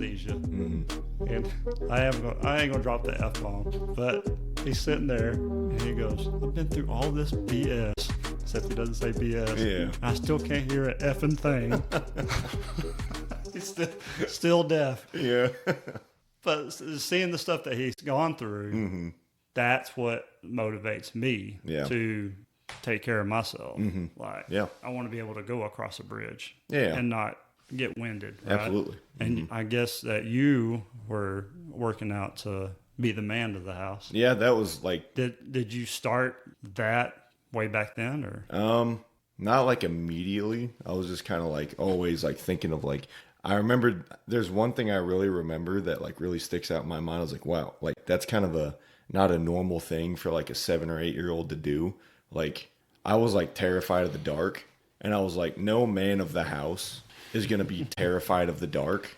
anesthesia. And I ain't gonna drop the F-bomb, but he's sitting there and he goes, I've been through all this BS, except he doesn't say BS. Yeah. I still can't hear an effing thing. He's still deaf. Yeah. But seeing the stuff that he's gone through, that's what motivates me to take care of myself. Like, I want to be able to go across a bridge and not get winded. Right? Absolutely. And I guess that you were working out to be the man of the house. Yeah, that was like... Did you start that way back then, or? Not like immediately. I was just kind of like always like thinking of like... I remember there's one thing I really remember that like really sticks out in my mind. I was like, wow, like that's kind of not a normal thing for like a 7 or 8 year old to do. Like I was like terrified of the dark, and I was like, no man of the house is going to be terrified of the dark.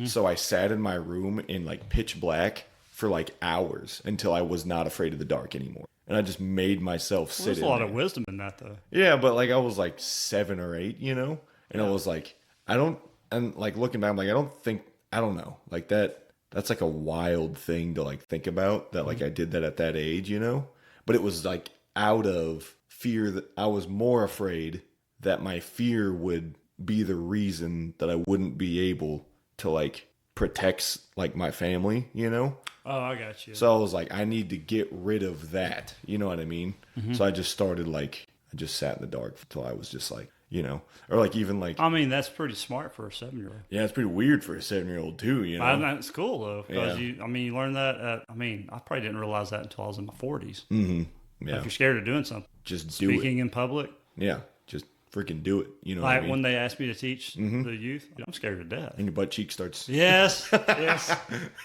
So I sat in my room in like pitch black for like hours until I was not afraid of the dark anymore. And I just made myself sit There's in a lot there. of wisdom in that, though. Yeah, but like I was like 7 or 8, you know? And I was like, and like looking back, I'm like, I don't know. Like that's like a wild thing to like think about that like I did that at that age, you know? But it was like out of fear that I was more afraid that my fear would be the reason that I wouldn't be able to like protect like my family, you know? Oh, I got you. So I was like, I need to get rid of that. You know what I mean? So I just started like, I just sat in the dark until I was just like, you know, or like even like... I mean, that's pretty smart for a 7-year-old. Yeah, it's pretty weird for a 7-year-old too, you know? It's cool, though, because you learn that I probably didn't realize that until I was in my 40s. Yeah. Like, if you're scared of doing something, Just do it. speaking in public. Yeah, just freaking do it. You know Like what I mean? when they asked me to teach the youth, I'm scared to death. And your butt cheek starts... Yes,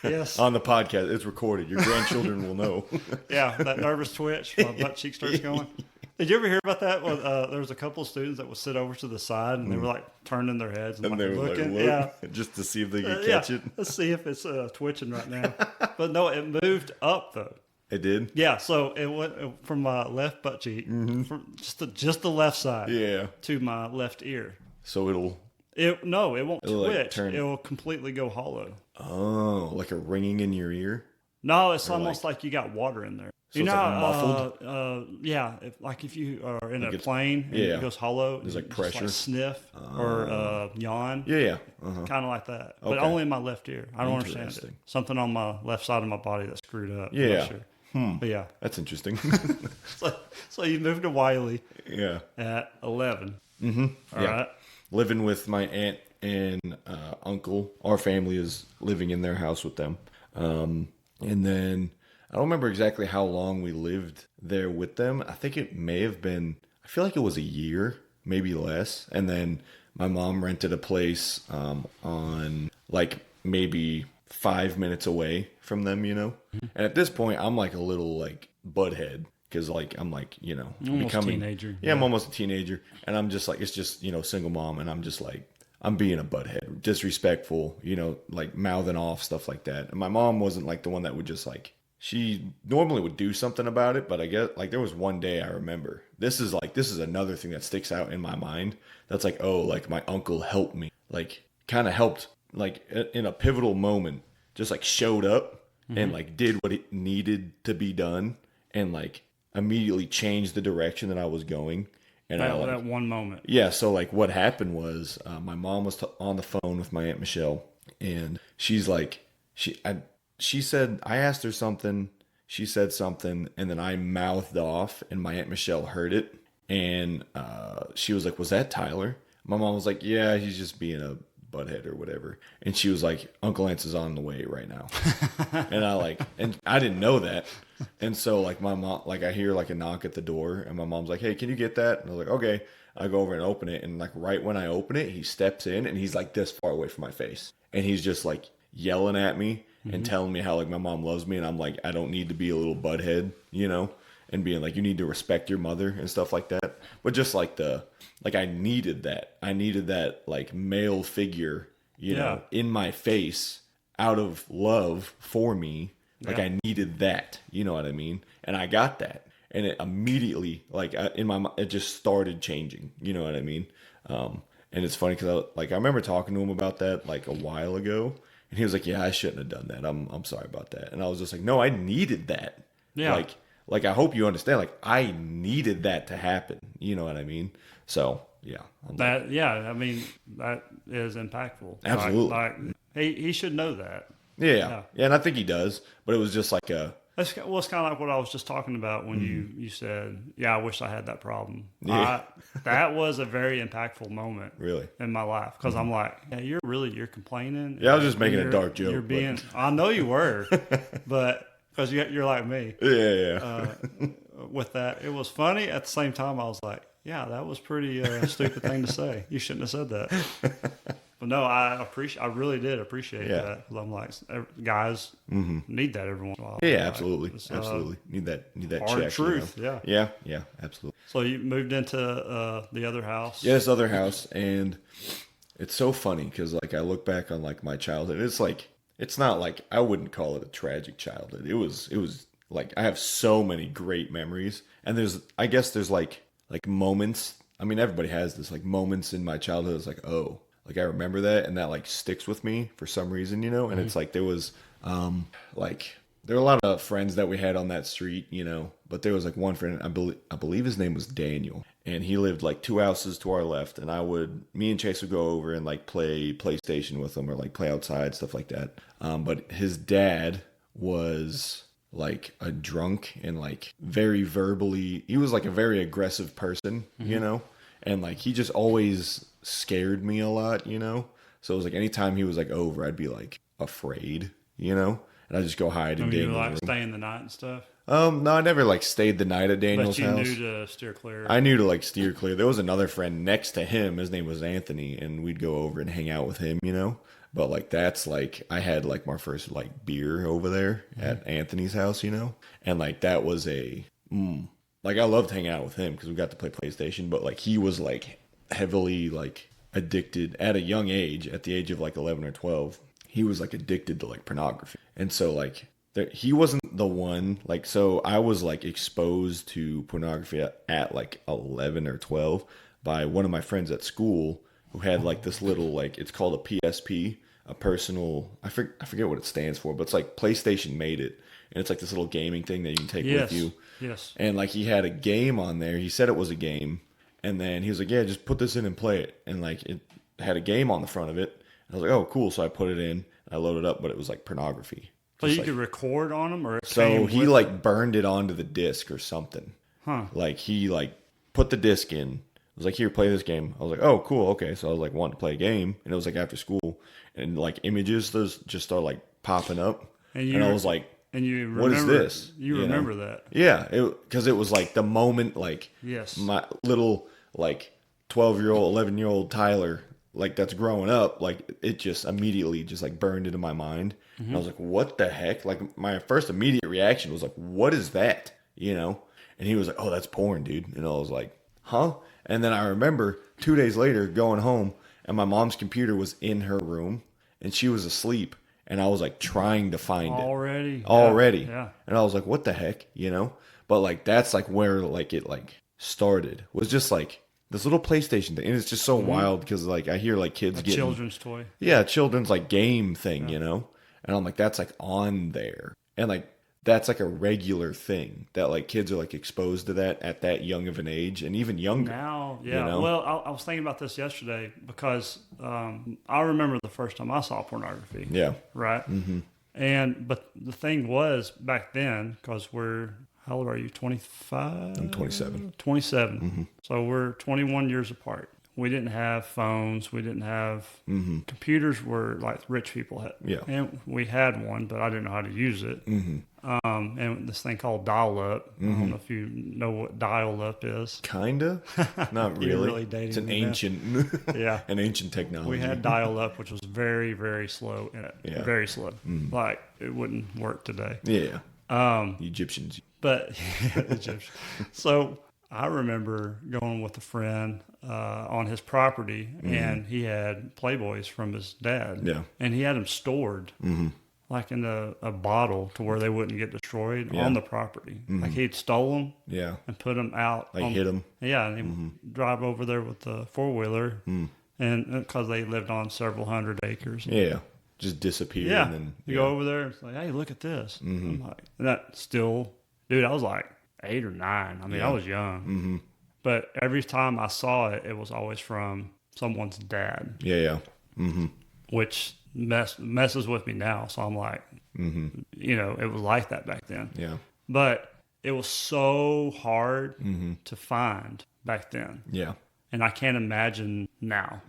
yes. On the podcast, it's recorded. Your grandchildren will know. Yeah, that nervous twitch, my butt cheek starts going. Did you ever hear about that? Well, there was a couple of students that would sit over to the side, and they were like turning their heads and like they were looking. like, look, just to see if they could catch it. Let's see if it's twitching right now. But no, it moved up though. It did? Yeah, so it went from my left butt cheek, from just the left side, to my left ear. So it won't twitch. Like turn... It'll completely go hollow. Oh, like a ringing in your ear? No, it's almost like you got water in there. So it's like muffled? Yeah, if you are in a plane and it goes hollow, there's like pressure, like sniff or yawn. Yeah. Kind of like that, but only in my left ear. I don't understand it. Something on my left side of my body that's screwed up. Yeah. Sure. But yeah, that's interesting. so you moved to Wiley. Yeah. At 11. All right. Living with my aunt and uncle. Our family is living in their house with them. And then I don't remember exactly how long we lived there with them. I think it may have been, I feel like it was a year, maybe less. And then my mom rented a place on like maybe 5 minutes away from them, you know? And at this point, I'm like a little like butthead because like I'm like, you know, almost becoming a teenager. Yeah, I'm almost a teenager. And I'm just like, it's just, you know, single mom. And I'm just like, I'm being a butthead, disrespectful, you know, like mouthing off, stuff like that. And my mom wasn't like the one that would just like, she normally would do something about it, but I guess like there was one day I remember. This is another thing that sticks out in my mind. That's like, oh, like my uncle helped me, like kind of helped, like in a pivotal moment, just like showed up and like did what it needed to be done and like immediately changed the direction that I was going. And that one moment. Yeah. So like what happened was my mom was on the phone with my Aunt Michelle, and she's like, she said, I asked her something, she said something, and then I mouthed off, and my Aunt Michelle heard it, and she was like, was that Tyler? My mom was like, yeah, he's just being a butthead or whatever. And she was like, Uncle Lance is on the way right now. and I didn't know that. And so like my mom, like I hear like a knock at the door, and my mom's like, hey, can you get that? And I was like, okay. I go over and open it, and like right when I open it, he steps in, and he's like this far away from my face, and he's just like yelling at me and telling me how like my mom loves me, and I'm like, I don't need to be a little butthead, you know, and being like, you need to respect your mother and stuff like that. But just like I needed that like male figure, you know, in my face out of love for me. Like I needed that, you know what I mean? And I got that. And it immediately, like it just started changing, you know what I mean? And it's funny because I remember talking to him about that like a while ago. And he was like, yeah, I shouldn't have done that. I'm sorry about that. And I was just like, no, I needed that. Yeah. Like I hope you understand. Like I needed that to happen. You know what I mean? So yeah. I mean, that is impactful. Absolutely. Like he should know that. Yeah. And I think he does. But it was just like it's kind of like what I was just talking about when you said, yeah, I wish I had that problem. Yeah. That was a very impactful moment really in my life because I'm like, yeah, you're complaining. Yeah, I was just making a dark joke. You're being, I know you were, but because you're like me. Yeah. With that, it was funny. At the same time, I was like, yeah, that was pretty stupid thing to say. You shouldn't have said that. But no, I really did appreciate that because I'm like, guys need that every once in a while. Yeah, absolutely, absolutely need that hard check. Truth, you know? Yeah, absolutely. So you moved into the other house. Yeah, this other house, and it's so funny because like I look back on like my childhood. It's like it's not like I wouldn't call it a tragic childhood. It was like I have so many great memories, and I guess there's like moments. I mean, everybody has this like moments in my childhood. It's like, oh. Like I remember that, and that like sticks with me for some reason, you know. And it's like there was, like there were a lot of friends that we had on that street, you know. But there was like one friend, I believe his name was Daniel, and he lived like 2 houses to our left. And me and Chase would go over and like play PlayStation with him or like play outside, stuff like that. But his dad was like a drunk and like very verbally. He was like a very aggressive person, you know. And like he just always scared me a lot, you know? So it was like anytime he was like over, I'd be like afraid, you know? And I'd just go hide in Daniel's room. You staying the night and stuff? No, I never like stayed the night at Daniel's house. But you knew to steer clear. I knew to like steer clear. There was another friend next to him. His name was Anthony, and we'd go over and hang out with him, you know? But like that's like I had like my first like beer over there at Anthony's house, you know? And like that was like I loved hanging out with him because we got to play PlayStation, but like he was like heavily like addicted at a young age, at the age of like 11 or 12. He was like addicted to like pornography. And so like he wasn't the one, like, so I was like exposed to pornography at like 11 or 12 by one of my friends at school who had like this little, like, it's called a PSP, a personal, I forget what it stands for, but it's like PlayStation made it. And it's like this little gaming thing that you can take with you. Yes. And like he had a game on there. He said it was a game. And then he was like, yeah, just put this in and play it. And like it had a game on the front of it. And I was like, oh, cool. So I put it in. I loaded it up, but it was like pornography. So you could record on them, or so he like burned it onto the disc or something. Huh. Like he like put the disc in. I was like, here, play this game. I was like, oh, cool. Okay. So I was like wanting to play a game. And it was like after school. And like images just started like popping up. And I was like, and you remember, what is this? You remember that? Yeah, because it was like the moment, like my little like 12-year-old, 11-year-old Tyler, like that's growing up, like it just immediately just like burned into my mind. And I was like, what the heck? Like my first immediate reaction was like, what is that? You know? And he was like, oh, that's porn, dude. And I was like, huh? And then I remember 2 days later going home, and my mom's computer was in her room, and she was asleep. And I was like trying to find it already. Yeah. And I was like, what the heck, you know? But like, that's like where like it like started, was just like this little PlayStation thing. And it's just so wild because like I hear like kids getting children's toy. Yeah. Children's like game thing, you know? And I'm like, that's like on there. And like, that's like a regular thing that like kids are like exposed to that at that young of an age, and even younger now. Yeah. You know? Well, I was thinking about this yesterday because I remember the first time I saw pornography. Yeah. Right. But the thing was back then, because how old are you? 25? I'm 27. 27. So we're 21 years apart. We didn't have phones. We didn't have computers. Were like rich people had. Yeah. And we had one, but I didn't know how to use it. And this thing called dial-up. I don't know if you know what dial-up is. Kinda, not really. You're really dating it's an me ancient, an ancient technology. We had dial-up, which was very, very slow. Very slow. Like it wouldn't work today. Yeah. The Egyptians. But Egyptians. So I remember going with a friend on his property, and he had Playboys from his dad. Yeah. And he had them stored like in a bottle to where they wouldn't get destroyed on the property. Like he'd stole them and put them out. Like hit them. Yeah, and he'd drive over there with the four-wheeler, and because they lived on several hundred acres. Yeah. just disappear. Yeah. And then, you go over there, it's like, hey, look at this. I'm like, and that still, dude, I was like 8 or 9. I mean, I was young. But every time I saw it, it was always from someone's dad. Yeah. Which messes with me now. So I'm like, you know, it was like that back then. Yeah. But it was so hard to find back then. Yeah. And I can't imagine now.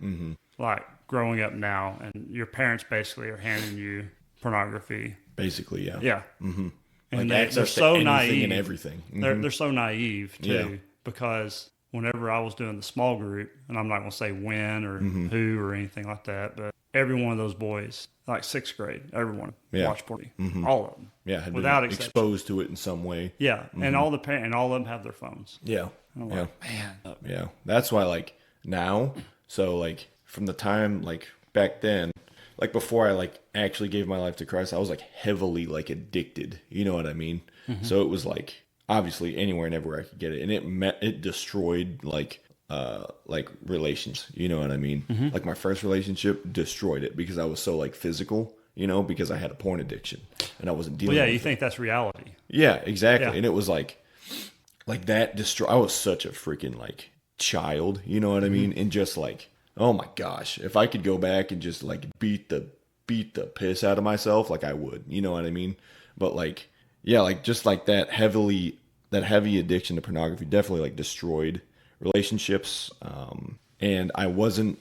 Like growing up now, and your parents basically are handing you pornography. Basically, yeah. Yeah. And like they're so anything naive. and everything. They're so naive too, because whenever I was doing the small group, and I'm not going to say when or who or anything like that, but every one of those boys, like 6th grade, everyone watched porn. All of them. Yeah, had without been exception. Exposed to it in some way. Yeah, and all the and all of them have their phones. Yeah. And I'm like, man. Yeah. That's why, like, now, so, like, from the time, like, back then, like, before I, like, actually gave my life to Christ, I was, like, heavily, like, addicted. You know what I mean? So it was, like, obviously anywhere and everywhere I could get it. And it destroyed, like relations. You know what I mean? Like, my first relationship destroyed it because I was so, like, physical, you know, because I had a porn addiction. And I wasn't dealing with it. You think that's reality. Yeah, exactly. Yeah. And it was, like that I was such a freaking, like, child, you know what I mean? And just, like, oh my gosh, if I could go back and just, like, beat the piss out of myself, like, I would, you know what I mean? But, like, yeah, like, just like that heavy addiction to pornography definitely, like, destroyed relationships. And I went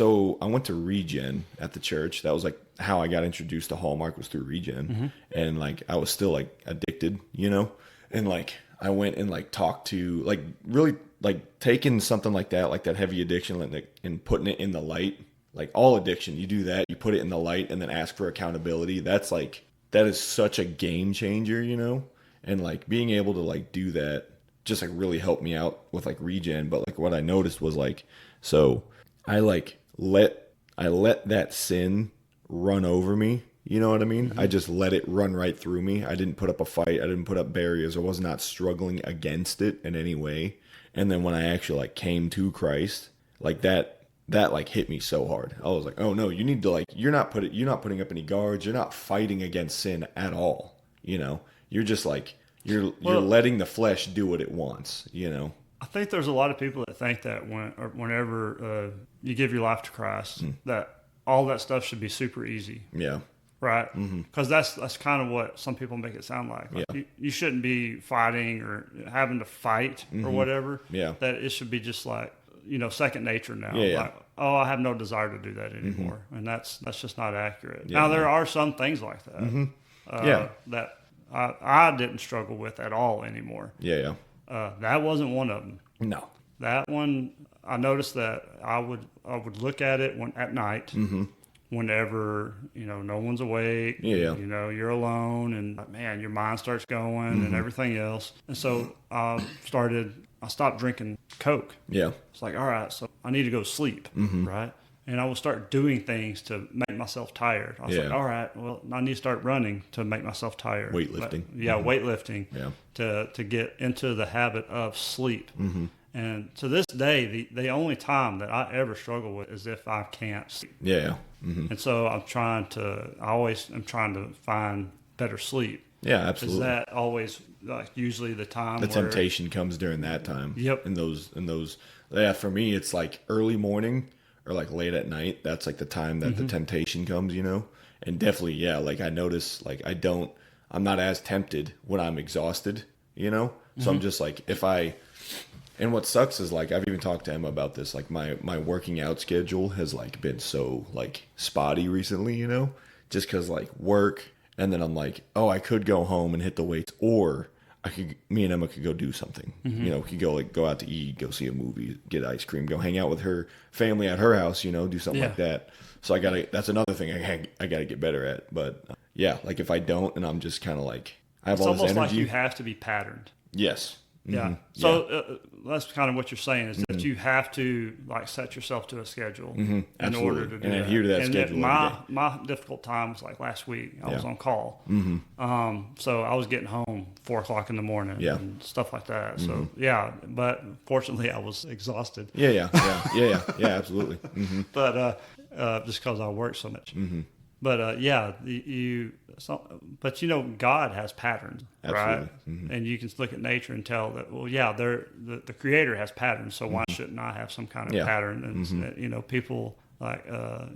to Regen at the church. That was, like, how I got introduced to Hallmark, was through Regen. And, like, I was still, like, addicted, you know? And, like, I went and, like, talked to, like, really, like, taking something like that heavy addiction and putting it in the light. Like, all addiction, you do that, you put it in the light and then ask for accountability. That is such a game changer, you know? And, like, being able to, like, do that just, like, really helped me out with, like, Regen. But, like, what I noticed was, like, so I, like, let that sin run over me. You know what I mean? I just let it run right through me. I didn't put up a fight. I didn't put up barriers. I was not struggling against it in any way. And then when I actually, like, came to Christ, like, that like, hit me so hard. I was like, oh no, you need to, like, you're not putting up any guards. You're not fighting against sin at all. You know, you're just, like, you're letting the flesh do what it wants, you know? I think there's a lot of people that think that whenever you give your life to Christ, that all that stuff should be super easy. Yeah. Right? Because that's kind of what some people make it sound like. You shouldn't be fighting or having to fight or whatever. Yeah. That it should be just, like, you know, second nature now. Yeah. Like, oh, I have no desire to do that anymore. And that's just not accurate. Now, there are some things like that that I didn't struggle with at all anymore. Yeah. That wasn't one of them. No. That one, I noticed that I would look at it at night. Whenever, you know, no one's awake, you know, you're alone, and, man, your mind starts going and everything else. And so I stopped drinking Coke. Yeah. It's like, all right, so I need to go to sleep, right? And I will start doing things to make myself tired. I was like, all right, well, I need to start running to make myself tired. Weightlifting. Weightlifting. Yeah. To get into the habit of sleep. And to this day, the only time that I ever struggle with is if I can't sleep. Yeah. And so I always am trying to find better sleep. Yeah, absolutely. Is that always, like, usually the time the temptation comes during that time? Yep. In those, for me, it's like early morning or, like, late at night. That's, like, the time that the temptation comes, you know? And definitely, like, I notice, like, I'm not as tempted when I'm exhausted, you know? So I'm just, like, and what sucks is, like, I've even talked to Emma about this, like, my working out schedule has, like, been so, like, spotty recently, you know, just because, like, work, and then I'm like, oh, I could go home and hit the weights, or me and Emma could go do something, you know, we could go out to eat, go see a movie, get ice cream, go hang out with her family at her house, you know, do something like that. So that's another thing I gotta get better at. But like, if I don't, and I'm just kind of like, I have all this energy. It's almost like you have to be patterned. Yes. Yeah. So that's kind of what you're saying, is that you have to, like, set yourself to a schedule in order to do that. And adhere to that schedule. My difficult time was, like, last week. I was on call. So I was getting home 4:00 in the morning and stuff like that. So but fortunately I was exhausted. Yeah, absolutely. But just because I worked so much. But but God has patterns, Absolutely. right? Mm-hmm. And you can look at nature and tell that, well, yeah, the Creator has patterns, so why shouldn't I have some kind of pattern? And people like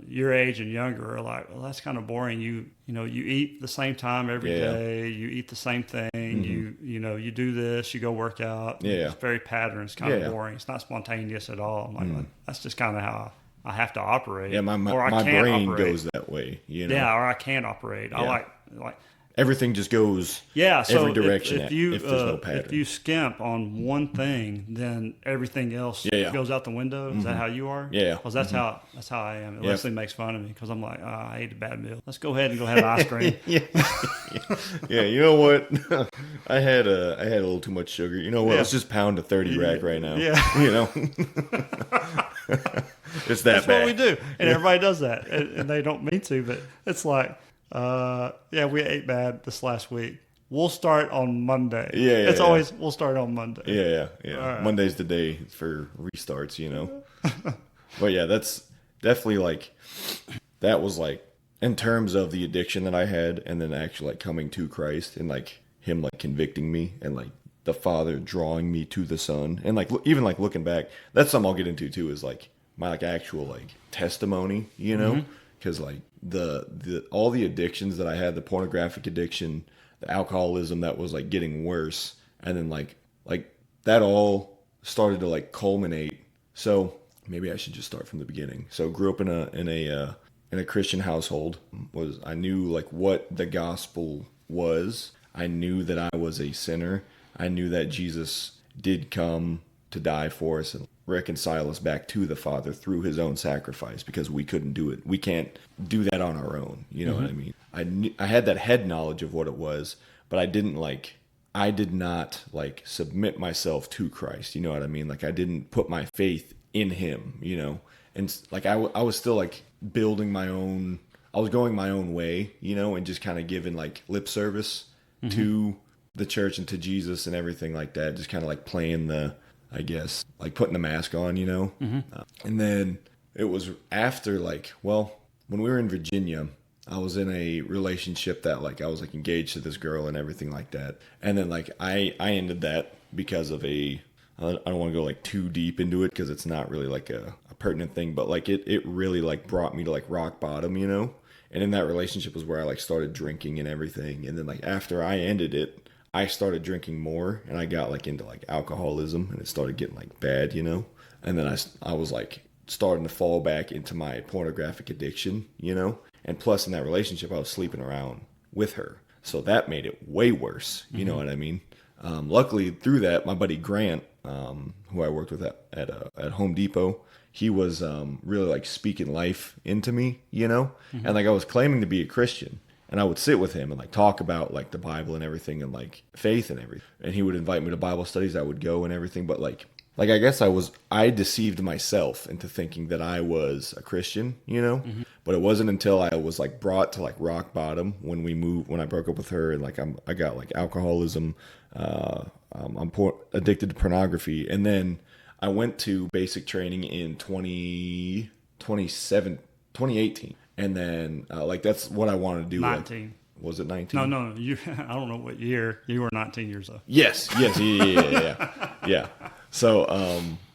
your age and younger are like, well, that's kind of boring. You eat the same time every day. You eat the same thing. You do this. You go work out. It's very patterned. It's kind of boring. It's not spontaneous at all. I'm like, that's just kind of how I have to operate. Yeah, my brain goes that way. Yeah, or I can't operate. I like everything just goes every direction if there's no pattern. If you skimp on one thing, then everything else goes out the window. Is that how you are? Yeah. Because that's how I am. Leslie makes fun of me because I'm like, I ate a bad meal. Let's go ahead and go have ice cream. Yeah, you know what? I had a little too much sugar. You know what? Let's just pound a 30 rack right now. Yeah. It's that's bad. What we do. And everybody does that. And they don't mean to, but it's like, we ate bad this last week. We'll start on Monday. It's always, we'll start on Monday. Yeah. Right. Monday's the day for restarts, But yeah, that's definitely like, that was like, in terms of the addiction that I had and then actually like coming to Christ and like him like convicting me and like the Father drawing me to the Son. And like, even like looking back, that's something I'll get into too, is like my like actual like testimony, because like the all the addictions that I had, the pornographic addiction, the alcoholism that was like getting worse, and then like that all started to like culminate. So maybe I should just start from the beginning. So grew up in a Christian household. I knew like what the gospel was. I knew that I was a sinner. I knew that Jesus did come to die for us and reconcile us back to the Father through his own sacrifice, because we couldn't do it. We can't do that on our own. You know what I mean? I had that head knowledge of what it was, but I did not like submit myself to Christ. You know what I mean? Like I didn't put my faith in him, and like I was still like building my own, I was going my own way, and just kind of giving like lip service to the church and to Jesus and everything like that. Just kind of like playing I guess, like putting the mask on, and then it was after when we were in Virginia, I was in a relationship that like I was like engaged to this girl and everything like that. And then like I ended that because of I don't want to go like too deep into it because it's not really like a pertinent thing, but like it really like brought me to like rock bottom, And in that relationship was where I like started drinking and everything. And then like after I ended it, I started drinking more and I got like into like alcoholism and it started getting like bad, And then I was like starting to fall back into my pornographic addiction, And plus in that relationship, I was sleeping around with her. So that made it way worse. You know what I mean? Luckily through that, my buddy Grant, who I worked with at Home Depot, he was really like speaking life into me, And like I was claiming to be a Christian. And I would sit with him and like talk about like the Bible and everything and like faith and everything. And he would invite me to Bible studies. I would go and everything. But like I guess I deceived myself into thinking that I was a Christian, But it wasn't until I was like brought to like rock bottom when I broke up with her and like I got like alcoholism. I'm addicted to pornography. And then I went to basic training in 2018. And then, that's what I wanted to do. 19. Like, was it 19? No. I don't know what year. You were 19 years old. Yes. Yeah. So,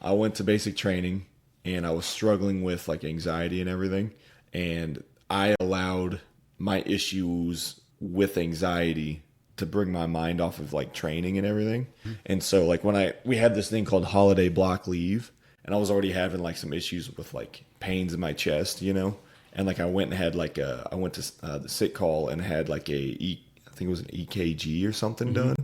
I went to basic training, and I was struggling with, like, anxiety and everything. And I allowed my issues with anxiety to bring my mind off of, like, training and everything. And so, like, we had this thing called holiday block leave, and I was already having, like, some issues with, like, pains in my chest, And like I went and had like I went to the sick call and had like I think it was an EKG or something done,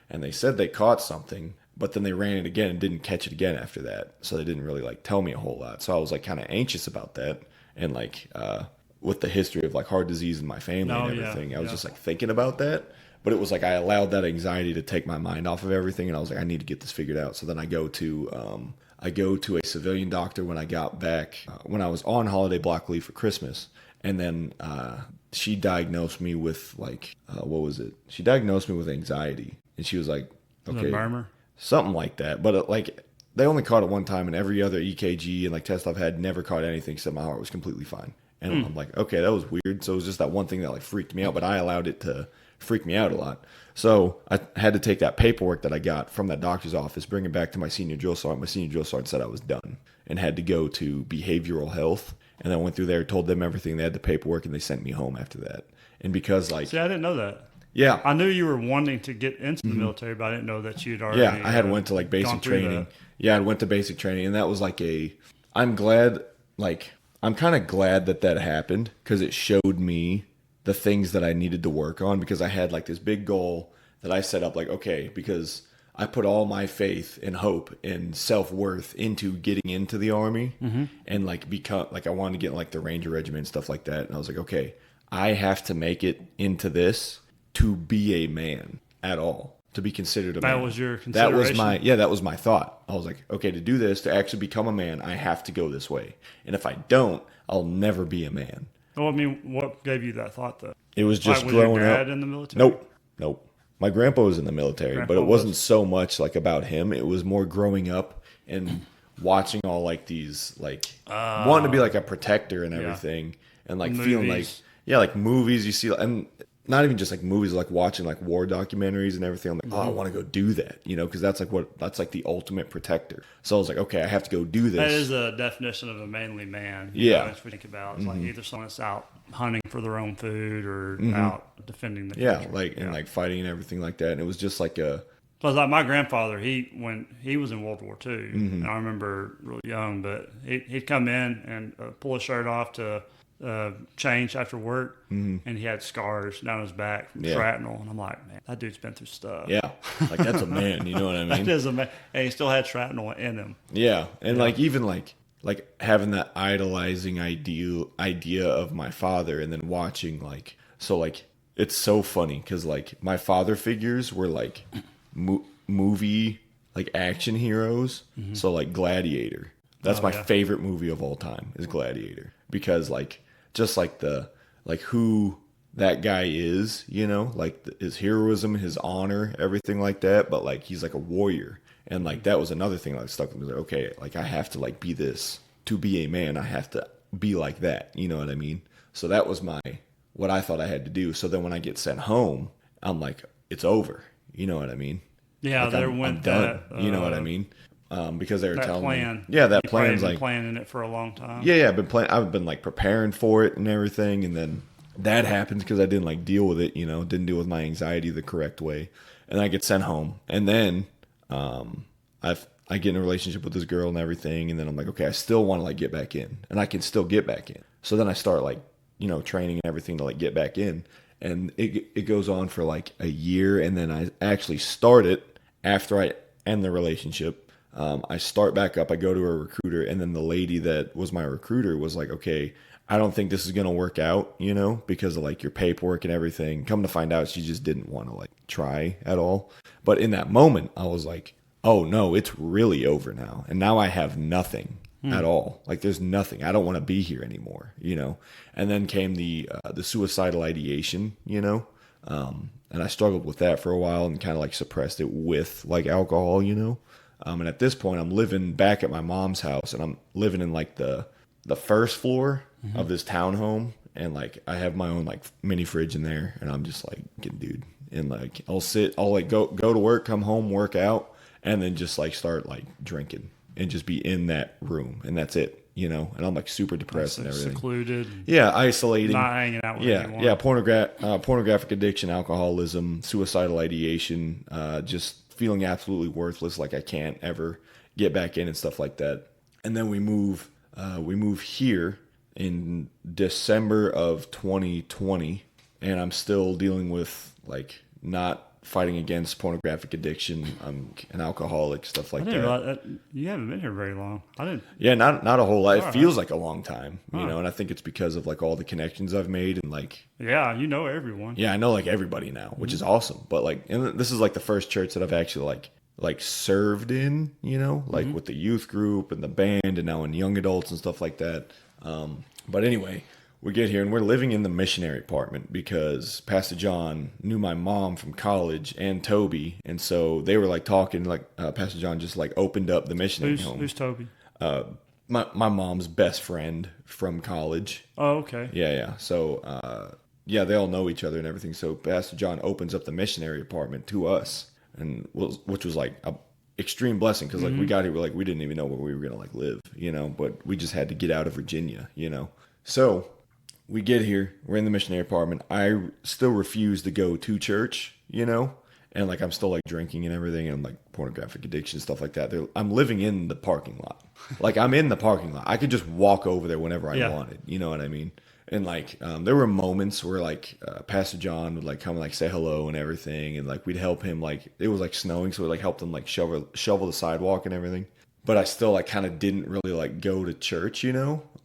and they said they caught something, but then they ran it again and didn't catch it again after that, so they didn't really like tell me a whole lot. So I was like kind of anxious about that, and like with the history of like heart disease in my family and everything, I was just like thinking about that. But it was like I allowed that anxiety to take my mind off of everything, and I was like, I need to get this figured out. So then I go to a civilian doctor when I got back, when I was on holiday block leave for Christmas. And then she diagnosed me with like, what was it? She diagnosed me with anxiety. And she was like, okay, something like that. But like they only caught it one time, and every other EKG and like test I've had never caught anything except my heart was completely fine. And I'm like, okay, that was weird. So it was just that one thing that like freaked me out, but I allowed it to freak me out a lot. So I had to take that paperwork that I got from that doctor's office, bring it back to my senior drill sergeant. My senior drill sergeant said I was done and had to go to behavioral health. And I went through there, told them everything. They had the paperwork, and they sent me home after that. And because like, see, I didn't know that. Yeah, I knew you were wanting to get into the military, but I didn't know that you'd already. Yeah, I had went to like basic training. Yeah, I went to basic training, and that was like I'm glad, like I'm kind of glad that happened because it showed me the things that I needed to work on, because I had like this big goal that I set up, like, okay, because I put all my faith and hope and self-worth into getting into the Army and like become, like I wanted to get like the Ranger Regiment and stuff like that. And I was like, okay, I have to make it into this to be a man at all, to be considered a man. That was your consideration? That was my thought. I was like, okay, to do this, to actually become a man, I have to go this way. And if I don't, I'll never be a man. Well, I mean, what gave you that thought, though? It was just was growing your up. dad in the military? Nope. My grandpa was in the military, but it wasn't so much like about him. It was more growing up and watching all like these, like wanting to be like a protector and everything, and like feeling like, like movies you see, and not even just like movies, like watching like war documentaries and everything. I'm like, oh, I want to go do that, because that's like the ultimate protector. So I was like, okay, I have to go do this. That is a definition of a manly man. If we think about it. It's like either someone that's out hunting for their own food or out defending the country. And like fighting and everything like that. And it was just like a. Plus, like my grandfather, when he was in World War II, and I remember really young, but he'd come in and pull his shirt off to change after work, and he had scars down his back from shrapnel, and I'm like, man, that dude's been through stuff. Yeah, like that's a man, you know what I mean? That is a man, and he still had shrapnel in him. Yeah, and like even like having that idolizing idea of my father, and then watching like it's so funny because like my father figures were like movie like action heroes, so like Gladiator. That's my favorite movie of all time is Gladiator, because like just like who that guy is, like his heroism, his honor, everything like that. But like he's like a warrior, and like that was another thing that stuck with me. Like, okay, like I have to like be this to be a man. I have to be like that. You know what I mean? So that was what I thought I had to do. So then when I get sent home, I'm like, it's over. You know what I mean? Yeah, like I'm done. You know what I mean? Because they were telling me, that plan's like planning it for a long time. Yeah, I've been like preparing for it and everything, and then that happens because I didn't like deal with it, didn't deal with my anxiety the correct way, and I get sent home, and then I get in a relationship with this girl and everything, and then I'm like, okay, I still want to like get back in, and I can still get back in. So then I start like training and everything to like get back in, and it goes on for like a year, and then I actually start it after I end the relationship. I start back up, I go to a recruiter, and then the lady that was my recruiter was like, okay, I don't think this is going to work out, because of like your paperwork and everything. Come to find out, she just didn't want to like try at all. But in that moment, I was like, oh no, it's really over now. And now I have nothing at all. Like there's nothing. I don't want to be here anymore, And then came the suicidal ideation, and I struggled with that for a while and kind of like suppressed it with like alcohol, And at this point, I'm living back at my mom's house, and I'm living in like the first floor of this townhome, and like I have my own like mini fridge in there, and I'm just like, dude, and like I'll like go to work, come home, work out, and then just like start like drinking and just be in that room, and that's it, And I'm like super depressed and everything, secluded, isolating, not hanging out with anyone. Pornographic addiction, alcoholism, suicidal ideation, just feeling absolutely worthless, like I can't ever get back in and stuff like that. And then we move here in December of 2020, and I'm still dealing with like not fighting against pornographic addiction. I'm an alcoholic, stuff like that. You haven't been here very long. I didn't. Yeah, not a whole lot. It feels like a long time, and I think it's because of like all the connections I've made and like. Yeah, you know everyone. Yeah, I know like everybody now, which is awesome. But like, and this is like the first church that I've actually like served in, like with the youth group and the band, and now in young adults and stuff like that. But anyway, we get here and we're living in the missionary apartment because Pastor John knew my mom from college and Toby, and so they were like talking, like Pastor John just like opened up the missionary home. Who's Toby? my mom's best friend from college. Oh, okay. Yeah. So, they all know each other and everything. So Pastor John opens up the missionary apartment to us, which was like a extreme blessing because like we got here, we didn't even know where we were gonna like live, but we just had to get out of Virginia, So we get here, we're in the missionary apartment. I still refuse to go to church, and like I'm still like drinking and everything, and I'm like pornographic addiction, stuff like that. I'm living in the parking lot. Like I'm in the parking lot. I could just walk over there whenever I wanted. You know what I mean? And like there were moments where like Pastor John would like come and like say hello and everything, and like we'd help him. Like it was like snowing, so we like helped him like shovel the sidewalk and everything. But I still like kind of didn't really like go to church,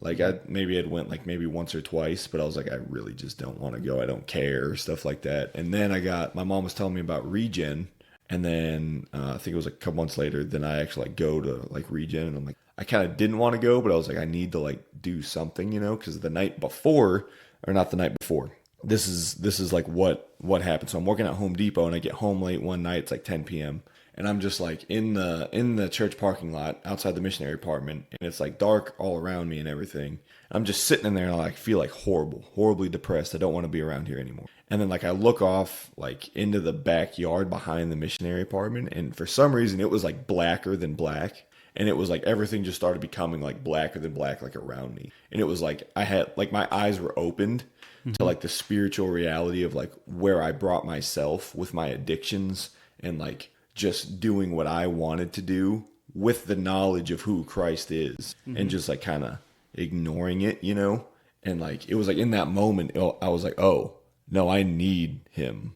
Like I went like maybe once or twice, but I was like, I really just don't want to go. I don't care, stuff like that. And then my mom was telling me about Regen, and then I think it was like a couple months later, then I actually like go to like Regen, and I'm like, I kind of didn't want to go, but I was like, I need to like do something, because the night before, or not the night before, this is like what happened. So I'm working at Home Depot, and I get home late one night. It's like 10 p.m. And I'm just like in the church parking lot outside the missionary apartment, and it's like dark all around me and everything. I'm just sitting in there, and I like feel like horribly depressed. I don't want to be around here anymore. And then like I look off like into the backyard behind the missionary apartment, and for some reason it was like blacker than black. And it was like everything just started becoming like blacker than black, like around me. And it was like I had like my eyes were opened to like the spiritual reality of like where I brought myself with my addictions, and like just doing what I wanted to do with the knowledge of who Christ is, and just like kind of ignoring it, And like it was like in that moment, I was like, oh no, I need him,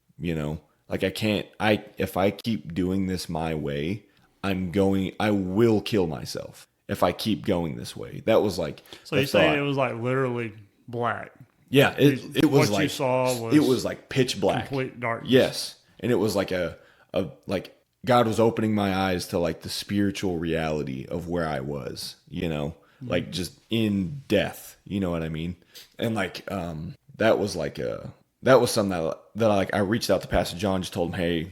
Like if I keep doing this my way, I will kill myself if I keep going this way. That was like, so you're saying it was like literally black. Yeah. It was what like, you saw it was like pitch black, complete darkness. Yes. And it was like like God was opening my eyes to like the spiritual reality of where I was, like just in death, you know what I mean? And like, that was something that I reached out to Pastor John, just told him, hey,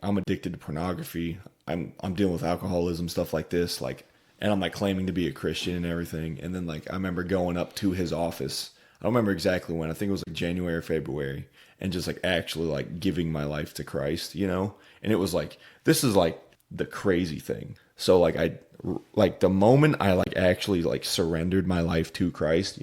I'm addicted to pornography. I'm dealing with alcoholism, stuff like this, and I'm like claiming to be a Christian and everything. And then like I remember going up to his office. I don't remember exactly when. I think it was like January or February, and just like actually like giving my life to Christ, And it was like, this is like the crazy thing. So like the moment I like actually like surrendered my life to Christ,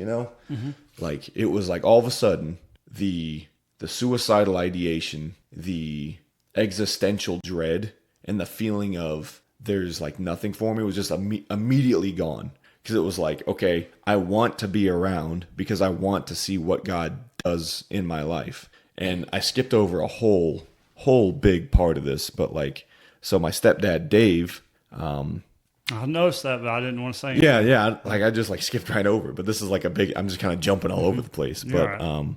like it was like all of a sudden the suicidal ideation, the existential dread, and the feeling of there's like nothing for me was just immediately gone. Because it was like, okay, I want to be around because I want to see what God does in my life. And I skipped over a whole big part of this, but like, so my stepdad, Dave, I noticed that, but I didn't want to say anything. Yeah. Like I just like skipped right over, but this is like I'm just kind of jumping all over the place. But, right.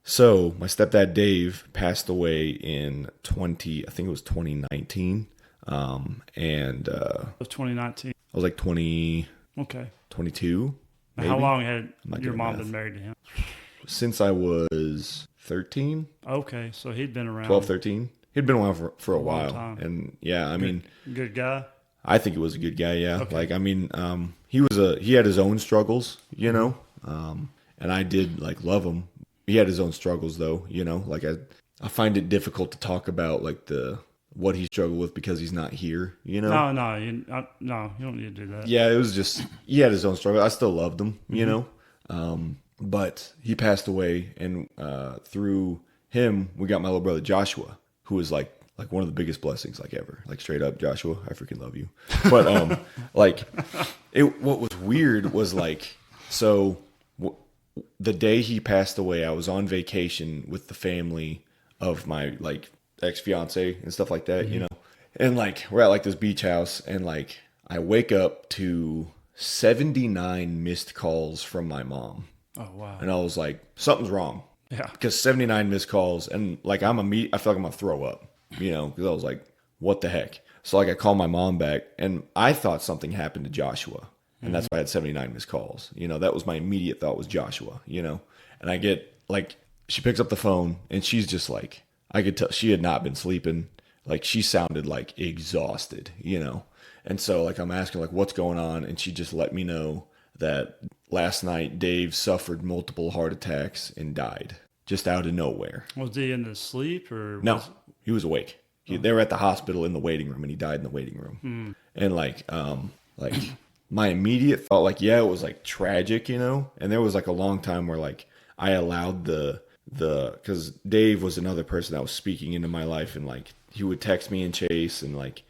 So my stepdad, Dave, passed away in I think it was 2019. And, it was 2019. I was like 20. Okay. 22. Maybe? How long had your mom been married to him? Since I was 13. Okay, so he'd been around. 12, 13. He'd been around for a while. Time. And yeah, I mean. Good guy? I think he was a good guy, yeah. Okay. Like, I mean, he had his own struggles, and I did like love him. He had his own struggles though, like I find it difficult to talk about like what he struggled with because he's not here, No, you don't need to do that. Yeah, it was just, he had his own struggle. I still loved him, but he passed away, and through him, we got my little brother Joshua, who was like one of the biggest blessings like ever. Like straight up, Joshua, I freaking love you. But what was weird was like, so the day he passed away, I was on vacation with the family of my like ex-fiance and stuff like that, and like we're at like this beach house, and like I wake up to 79 missed calls from my mom. Oh wow. And I was like, something's wrong. Yeah. Because 79 missed calls, and like I feel like I'm gonna throw up, because I was like, what the heck? So like I called my mom back, and I thought something happened to Joshua, and that's why I had 79 missed calls. That was my immediate thought was Joshua, and I get like, she picks up the phone, and she's just like, I could tell she had not been sleeping. Like she sounded like exhausted, And so like I'm asking like what's going on, and she just let me know that last night Dave suffered multiple heart attacks and died just out of nowhere. Was he in his sleep or? No, he was awake. They were at the hospital in the waiting room, and he died in the waiting room. And like my immediate thought, like, yeah, it was like tragic, you know. And there was like a long time where like I allowed because Dave was another person that was speaking into my life, and like he would text me and Chase and like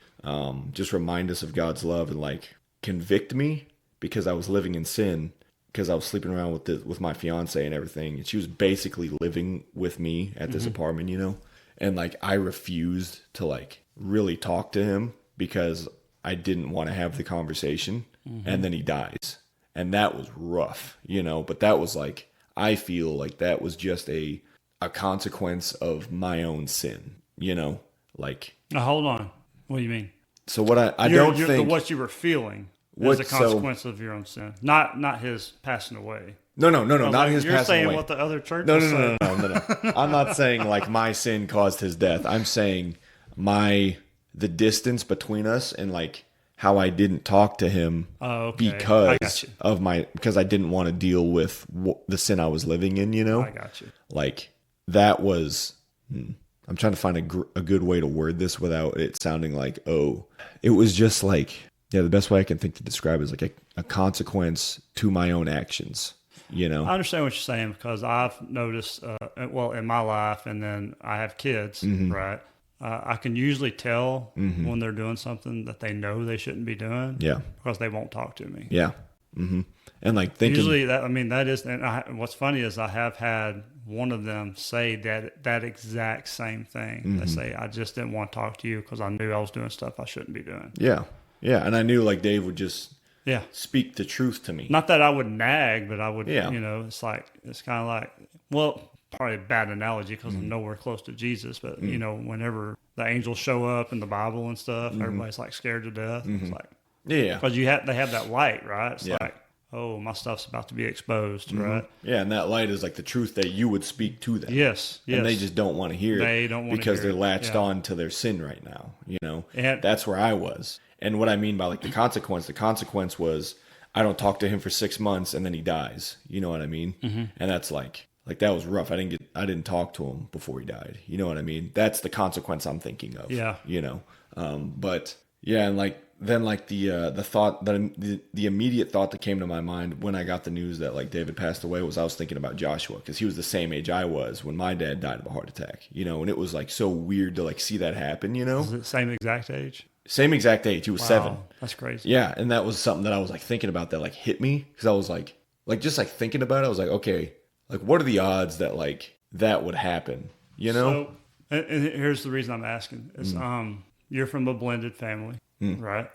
just remind us of God's love and like convict me because I was living in sin, because I was sleeping around with my fiance and everything, and she was basically living with me at this apartment, you know. And like I refused to like really talk to him because I didn't want to have the conversation. And then he dies, and that was rough, you know. But that was like, I feel like that was just a consequence of my own sin, you know. Like, now, hold on, what do you mean? So what I don't think what you were feeling was a consequence of your own sin, not his passing away. No, not his passing away. You're saying what the other church No. I'm not saying like my sin caused his death. I'm saying the distance between us and like how I didn't talk to him because I didn't want to deal with the sin I was living in, you know? I got you. Like that was, I'm trying to find a good way to word this without it sounding like, it was just like, yeah, the best way I can think to describe it is like a consequence to my own actions, you know? I understand what you're saying, because I've noticed, in my life, and then I have kids, right? I can usually tell when they're doing something that they know they shouldn't be doing. Yeah. Because they won't talk to me. Yeah. And like thinking. Usually that is, and what's funny is I have had one of them say that exact same thing. They say, I just didn't want to talk to you because I knew I was doing stuff I shouldn't be doing. Yeah. Yeah. And I knew like Dave would just speak the truth to me. Not that I would nag, but I would, you know, it's kind of like, well, probably a bad analogy because I'm nowhere close to Jesus, but you know, whenever the angels show up in the Bible and stuff, everybody's like scared to death. It's like, because they have that light, right? It's like, oh, my stuff's about to be exposed, right? Yeah, and that light is like the truth that you would speak to them. Yes. And they just don't want to hear it. They don't want to hear it because they're latched on to their sin right now. You know, and that's where I was. And what I mean by like the consequence was I don't talk to him for 6 months and then he dies. You know what I mean? And that's like that was rough. I didn't talk to him before he died. You know what I mean? That's the consequence I'm thinking of. Yeah. You know, but yeah, and like then like the thought that the immediate thought that came to my mind when I got the news that like David passed away was I was thinking about Joshua, because he was the same age I was when my dad died of a heart attack. You know, and it was like so weird to like see that happen. You know, is it same exact age? Same exact age. He was 7. That's crazy. Yeah, and that was something that I was like thinking about that like hit me, because I was like just like thinking about it. I was like, okay. Like, what are the odds that, like, that would happen, you know? So, and here's the reason I'm asking. Is, you're from a blended family, right?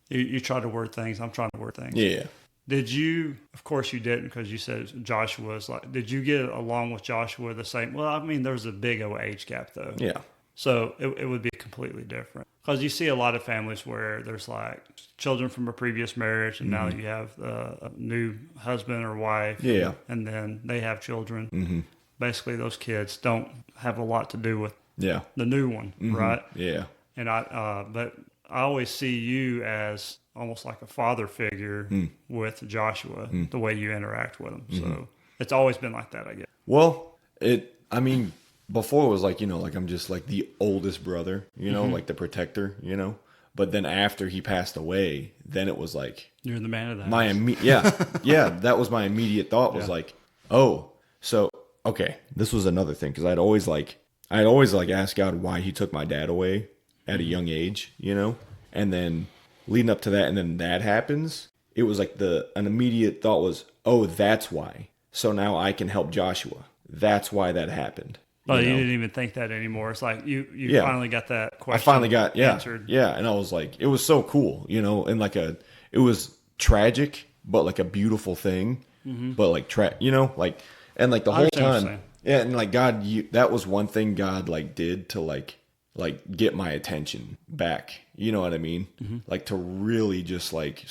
You try to word things. I'm trying to word things. Yeah. Did you, of course you didn't, because you said Joshua's like, did you get along with Joshua the same? Well, I mean, there's a big old age gap, though. Yeah. So it would be completely different. Because you see a lot of families where there's like children from a previous marriage, and now you have a new husband or wife. Yeah. And then they have children. Basically, those kids don't have a lot to do with the new one, right? Yeah. And but I always see you as almost like a father figure with Joshua, the way you interact with him. So it's always been like that, I guess. Well, before it was like, you know, like I'm just like the oldest brother, you know, like the protector, you know. But then after he passed away, then it was like, you're the man of the house. Yeah, that was my immediate thought was like, oh, so okay, this was another thing, because I'd always asked God why he took my dad away at a young age, you know. And then leading up to that, and then that happens, it was like an immediate thought was, oh, that's why. So now I can help Joshua. That's why that happened. But you didn't even think that anymore. It's like you finally got that question. I finally got answered. Yeah, and I was like, it was so cool, you know, and like it was tragic, but like a beautiful thing, but like you know, like, and like the whole time, yeah, and like God, that was one thing God like did to like get my attention back. You know what I mean? Like to really just like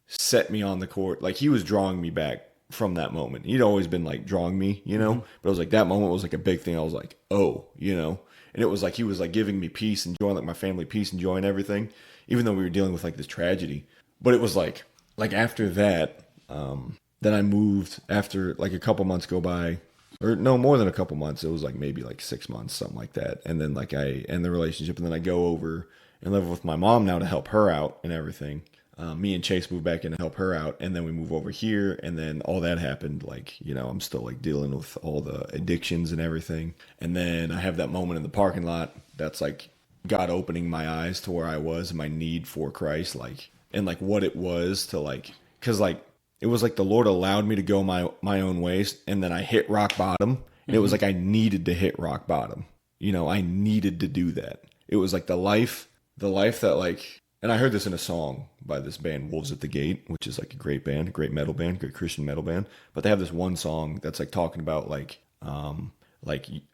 set me on the court. Like he was drawing me back from that moment. He'd always been like drawing me, you know, but it was like that moment was like a big thing. I was like, oh, you know, and it was like he was like giving me peace and joy, like my family peace and joy and everything. even though we were dealing with like this tragedy. But it was like after that, then I moved after like a couple months go by, or no, more than a couple months. It was like maybe like 6 months, something like that. And then like I end the relationship, and then I go over and live with my mom now to help her out and everything. Me and Chase moved back in to help her out, and then we move over here, and then all that happened. Like, you know, I'm still like dealing with all the addictions and everything. And then I have that moment in the parking lot that's like God opening my eyes to where I was and my need for Christ, like, and like what it was to like, cause like, it was like the Lord allowed me to go my own ways, and then I hit rock bottom, and it was like I needed to hit rock bottom. You know, I needed to do that. It was like the life that like, and I heard this in a song by this band, Wolves at the Gate, which is like a great band, a great metal band, great Christian metal band. But they have this one song that's like talking about like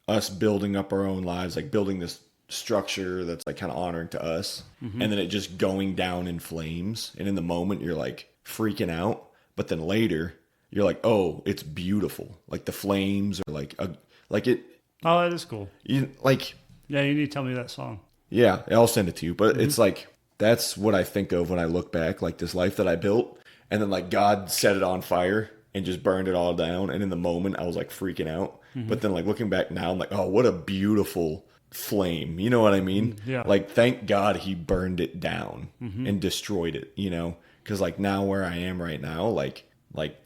us building up our own lives, like building this structure that's like kind of honoring to us, and then it just going down in flames. And in the moment, you're like freaking out. But then later, you're like, oh, it's beautiful. Like the flames are like it. Oh, that is cool. You like. Yeah, you need to tell me that song. Yeah, I'll send it to you. But it's like, that's what I think of when I look back, like this life that I built, and then like God set it on fire and just burned it all down. And in the moment, I was like freaking out. But then like looking back now, I'm like, oh, what a beautiful flame. You know what I mean? Yeah. Like, thank God he burned it down and destroyed it, you know? Because like now where I am right now, like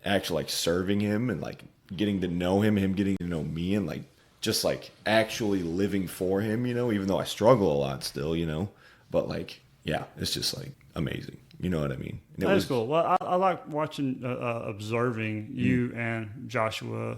actually like serving him and like getting to know him getting to know me, and like just like actually living for him, you know, even though I struggle a lot still, you know, but like, yeah, it's just like amazing. You know what I mean? And that is cool. Well, I like watching, observing you and Joshua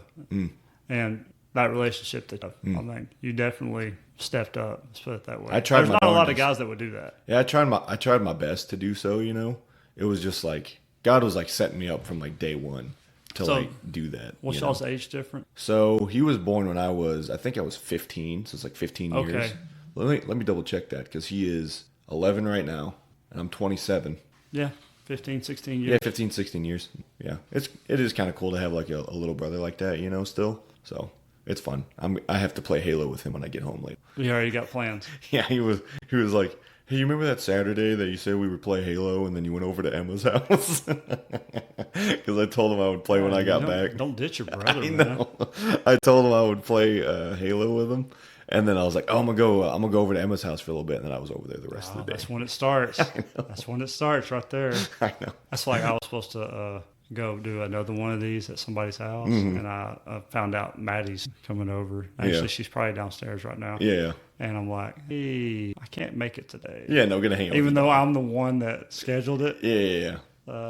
and that relationship that I mean, you definitely stepped up. Let's put it that way. There's not a lot of guys that would do that. Yeah, I tried my best to do so, you know. It was just like God was like setting me up from like day one to like do that. What's y'all's age different? So he was born when I was 15, so it's like 15 years. Okay. Let me double check that, because he is 11 right now, and I'm 27. Yeah, 15, 16 years. Yeah, 15, 16 years. Yeah, it is kind of cool to have like a little brother like that, you know, still. So it's fun. I have to play Halo with him when I get home later. You already got plans. Yeah, he was like, hey, you remember that Saturday that you said we would play Halo, and then you went over to Emma's house? Because I told him I would play when I got back. Don't ditch your brother, I know. Man. I told him I would play Halo with him, and then I was like, oh, I'm gonna go over to Emma's house for a little bit, and then I was over there the rest of the day. That's when it starts. That's when it starts right there. I know. That's like I was supposed to go do another one of these at somebody's house, and I found out Maddie's coming over. Actually, she's probably downstairs right now. Yeah. And I'm like, hey, I can't make it today. Yeah, no, gonna hang out. Even though I'm the one that scheduled it. Yeah.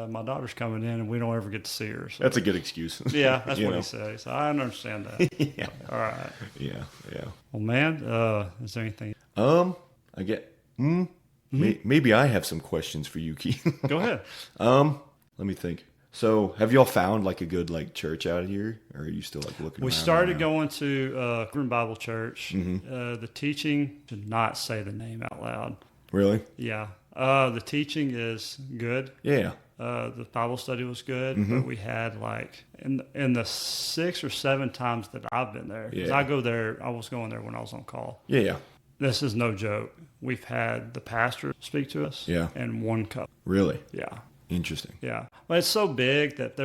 My daughter's coming in, and we don't ever get to see her. So. That's a good excuse. Yeah, that's what he said. So I understand that. Yeah. All right. Yeah. Well, man, is there anything? I get. Maybe I have some questions for you, Keith. Go ahead. Let me think. So, have y'all found like a good like church out here, or are you still like looking? We started going to Green Bible Church. The teaching, to not say the name out loud. Really? Yeah. The teaching is good. Yeah. The Bible study was good, but we had like in the 6 or 7 times that I've been there. Because I go there. I was going there when I was on call. Yeah. This is no joke. We've had the pastor speak to us. Yeah. And one couple. Really? Yeah. Interesting. Yeah. Well, it's so big that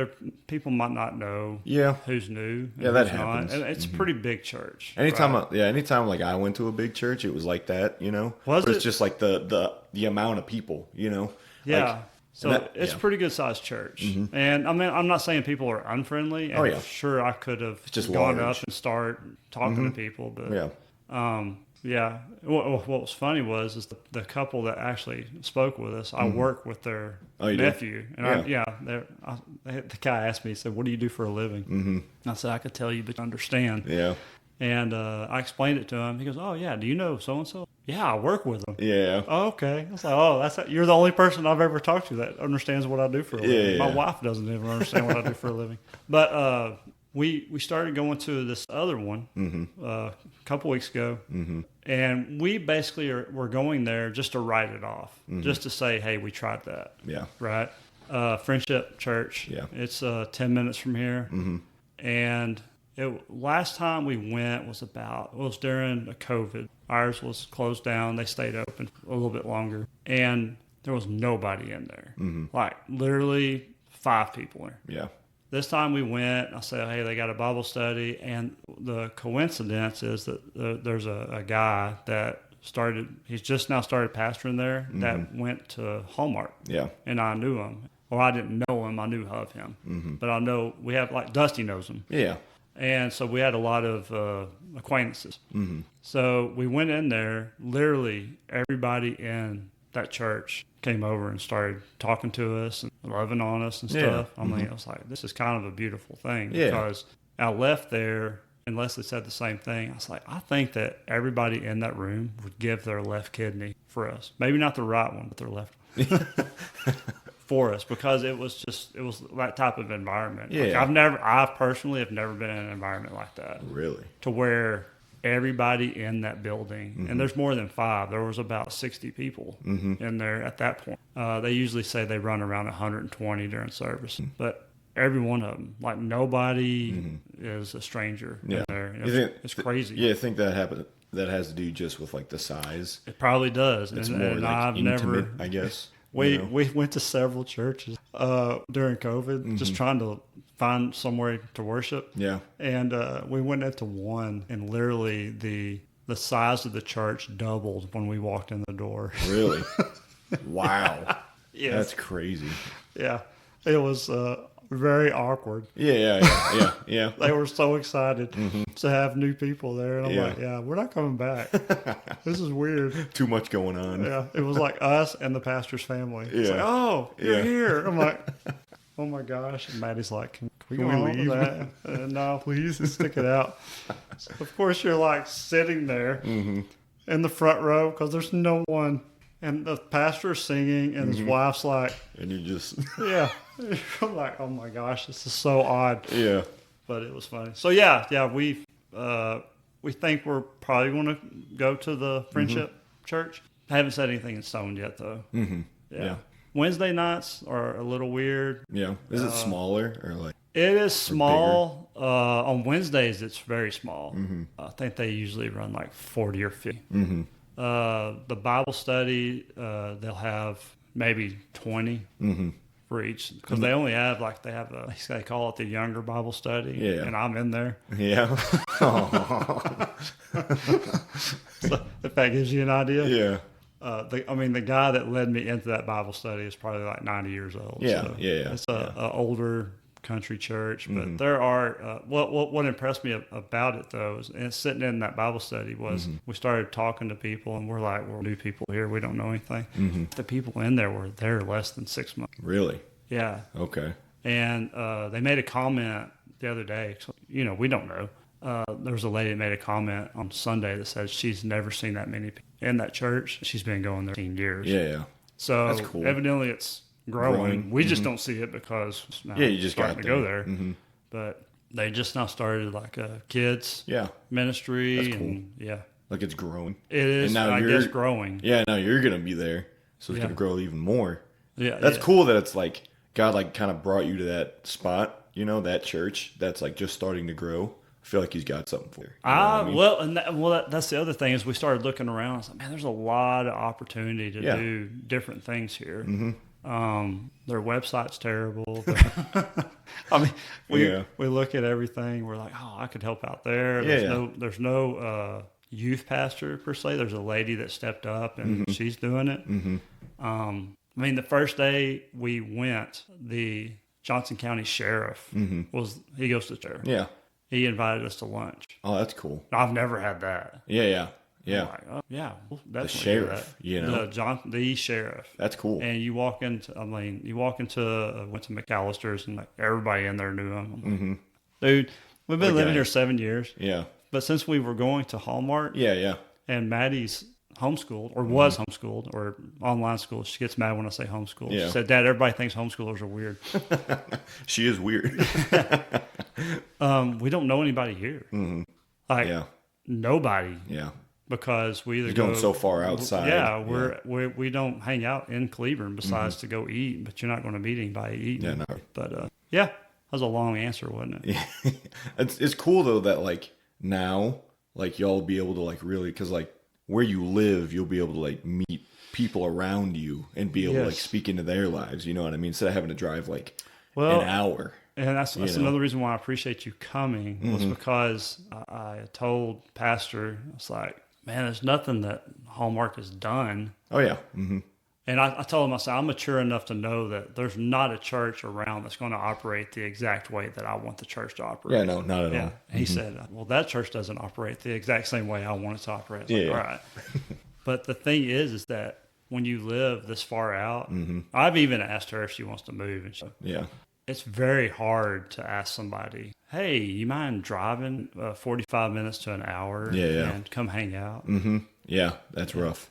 people might not know who's new. Yeah, that happens. And it's a pretty big church. Anytime like I went to a big church, it was like that, you know? But it's just like the amount of people, you know? Yeah. Like, so it's a pretty good sized church. And I mean, I'm not saying people are unfriendly. And sure, I could have just gone large. up and start talking to people, but yeah. What was funny was the couple that actually spoke with us. I work with their nephew, and the guy asked me, he said, "What do you do for a living?" I said, "I could tell you, but you understand." Yeah. And I explained it to him. He goes, "Oh yeah, do you know so and so?" "Yeah, I work with them." Yeah. "Oh, okay." I was like, you're the only person I've ever talked to that understands what I do for a living. My wife doesn't even understand what I do for a living. But we started going to this other one a couple weeks ago, and we basically we're going there just to write it off, just to say, hey, we tried that. Yeah. Right? Friendship Church. Yeah. It's 10 minutes from here. And last time we went was during the COVID. Ours was closed down. They stayed open a little bit longer. And there was nobody in there. Like literally 5 people there. Yeah. This time we went, I said, hey, they got a Bible study. And the coincidence is that there's a guy that he's just now started pastoring there that went to Hallmark. Yeah. And I knew him. Or I didn't know him, I knew of him. But I know, we have like Dusty knows him. Yeah. And so we had a lot of acquaintances. So we went in there, literally everybody in that church came over and started talking to us and loving on us and stuff. I mean, I was like, this is kind of a beautiful thing because I left there and Leslie said the same thing. I was like, I think that everybody in that room would give their left kidney for us. Maybe not the right one, but their left one. For us, because it was that type of environment. Yeah. Like I personally have never been in an environment like that. Really? To where everybody in that building, and there's more than 5. There was about 60 people in there at that point. They usually say they run around 120 during service, but every one of them, like nobody is a stranger in there. It's crazy. Yeah, I think that happened. That has to do just with like the size. It probably does. It's more like I've intimate, I guess. We went to several churches during COVID, just trying to find somewhere to worship. Yeah. And we went into one, and literally the size of the church doubled when we walked in the door. Really? Wow. Yeah. That's crazy. Yeah. It was very awkward. Yeah. They were so excited to have new people there. And I'm like, yeah, we're not coming back. This is weird. Too much going on. Yeah. It was like us and the pastor's family. It's like, oh, you're here. I'm like, oh my gosh. And Maddie's like, can we go on with that? No, please stick it out. So of course, you're like sitting there in the front row because there's no one. And the pastor's singing, and his wife's like... And you just... Yeah. I'm like, oh my gosh, this is so odd. Yeah. But it was funny. So yeah, we think we're probably going to go to the Friendship Church. I haven't said anything in stone yet, though. Yeah. Wednesday nights are a little weird. Yeah. Is it smaller or like... It is small. On Wednesdays, it's very small. I think they usually run like 40 or 50. The Bible study, they'll have maybe 20 for each, because they only have they call it the younger Bible study, and I'm in there. Yeah. So if that gives you an idea. Yeah. The guy that led me into that Bible study is probably like 90 years old. Yeah, so yeah. It's a older country church, but there are what impressed me about it though is, and sitting in that Bible study was we started talking to people, and we're like, we're new people here, we don't know anything. The people in there were there less than 6 months. Really? Yeah. Okay. And they made a comment the other day, so, we don't know. There was a lady that made a comment on Sunday that said she's never seen that many people in that church. She's been going there 15 years. Yeah. So that's cool. Evidently it's growing. We just don't see it because now you just got to go there. But they just now started like a kids ministry. That's cool. And like it's growing. It is. And now I guess growing. Yeah. Now you're gonna be there, so it's gonna grow even more. Yeah. That's cool that it's like God like kind of brought you to that spot. That church that's like just starting to grow. I feel like He's got something for you. That's the other thing is we started looking around. I was like, man, there's a lot of opportunity to do different things here. Their website's terrible. We look at everything. We're like, oh, I could help out there. There's no youth pastor per se. There's a lady that stepped up and she's doing it. The first day we went, the Johnson County Sheriff he goes to church. Yeah. He invited us to lunch. Oh, that's cool. I've never had that. Yeah. Like, oh, yeah. We'll the sheriff, the sheriff. That's cool. And you walk into, went to McAllister's, and like everybody in there knew him. Dude, we've been living here 7 years. Yeah. But since we were going to Hallmark. Yeah. And Maddie's homeschooled, or was homeschooled, or online school. She gets mad when I say homeschool. Yeah. She said, Dad, everybody thinks homeschoolers are weird. She is weird. We don't know anybody here. Nobody. Yeah. Because we either You're going so far outside. Yeah, we don't hang out in Cleveland besides to go eat, but you're not going to meet anybody eating. Yeah, no. But that was a long answer, wasn't it? Yeah. It's cool though that like now like y'all be able to like really, because like where you live, you'll be able to like meet people around you and be able to like speak into their lives. You know what I mean? Instead of having to drive like an hour. And that's another reason why I appreciate you coming was because I told Pastor, I was like, man, there's nothing that Hallmark has done. Oh, yeah. And I told him, I said, I'm mature enough to know that there's not a church around that's going to operate the exact way that I want the church to operate. Yeah, no, not at all. And he said, well, that church doesn't operate the exact same way I want it to operate. Like, all right. But the thing is that when you live this far out, I've even asked her if she wants to move. And it's very hard to ask somebody, hey, you mind driving 45 minutes to an hour and come hang out? Yeah, that's rough.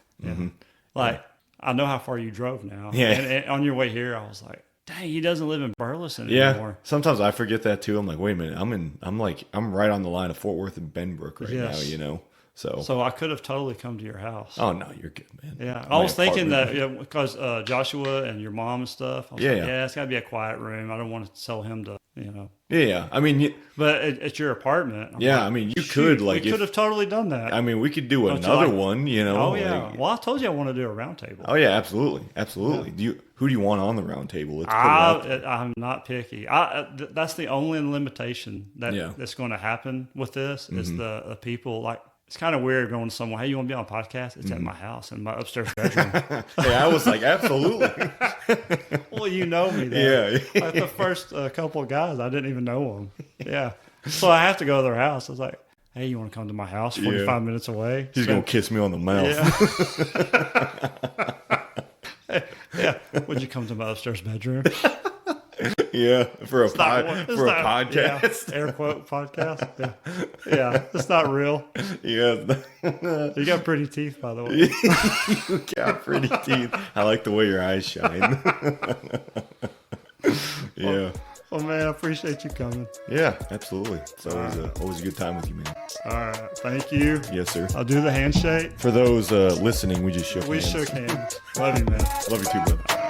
I know how far you drove now. Yeah. And on your way here, I was like, dang, he doesn't live in Burleson anymore. Sometimes I forget that too. I'm like, wait a minute, I'm right on the line of Fort Worth and Benbrook right now, you know. So I could have totally come to your house. Oh no, you're good, man. Yeah, I was thinking that because Joshua and your mom and stuff. I was like, it's got to be a quiet room. I don't want to tell him to, you know. Yeah. I mean, but it's your apartment. I mean, you could like. We could have totally done that. I mean, we could do another one, you know. Oh yeah. Well, I told you I want to do a round table. Oh yeah, absolutely. Yeah. Who do you want on the round table? I'm not picky. That's the only limitation that's going to happen with this is the people like. It's kind of weird going to someone, hey, you want to be on a podcast? It's at my house in my upstairs bedroom. I was like, absolutely. Well, you know me then. Yeah. Like the first couple of guys, I didn't even know them. Yeah. So I have to go to their house. I was like, hey, you want to come to my house 45 minutes away? He's going to kiss me on the mouth. Yeah. Would you come to my upstairs bedroom? Yeah, for a podcast. Yeah, air quote podcast. Yeah, it's not real. Yeah. You got pretty teeth, by the way. You got pretty teeth. I like the way your eyes shine. Yeah. Well, man, I appreciate you coming. Yeah, absolutely. It's always a good time with you, man. All right. Thank you. Yes, sir. I'll do the handshake. For those listening, we just shook hands. We shook hands. Love you, man. Love you too, brother.